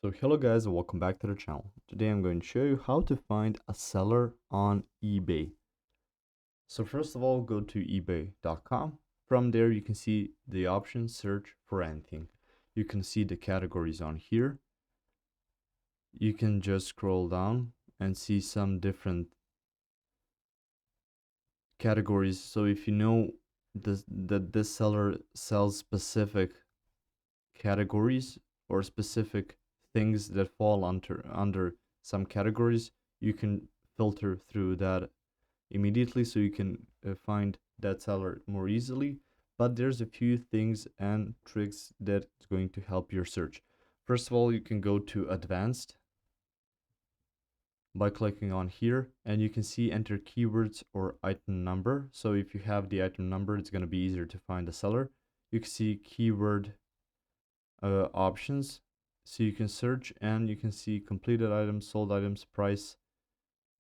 So hello guys and welcome back to the channel. Today I'm going to show you how to find a seller on eBay. So first of all, go to ebay.com. From there you can see the option search for anything. You can see the categories on here. You can just scroll down and see some different categories. So if you know that this seller sells specific categories or specific things that fall under some categories, you can filter through that immediately so you can find that seller more easily. But there's a few things and tricks that's going to help your search. First of all, you can go to advanced by clicking on here, and you can see enter keywords or item number. So if you have the item number, it's going to be easier to find the seller. You can see keyword options, so you can search and you can see completed items, sold items, price.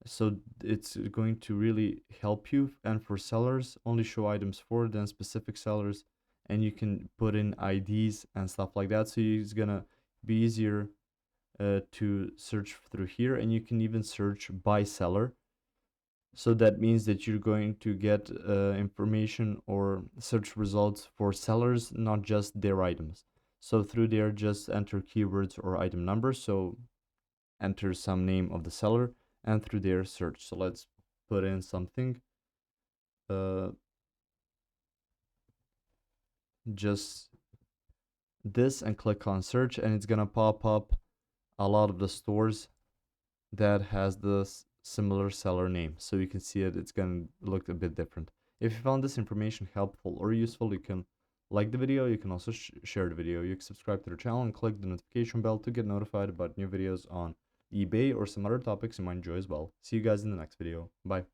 So it's going to really help you. And for sellers, only show items for then specific sellers, and you can put in IDs and stuff like that, so it's gonna be easier to search through here. And you can even search by seller, so that means that you're going to get information or search results for sellers, not just their items. So through there, just enter keywords or item number. So enter some name of the seller, and through there search. So let's put in something, just this, and click on search, and it's gonna pop up a lot of the stores that has the similar seller name. So you can see it, it's gonna look a bit different. If you found this information helpful or useful, you can like the video. You can also share the video. You can subscribe to the channel and click the notification bell to get notified about new videos on eBay or some other topics you might enjoy as well. See you guys in the next video. Bye.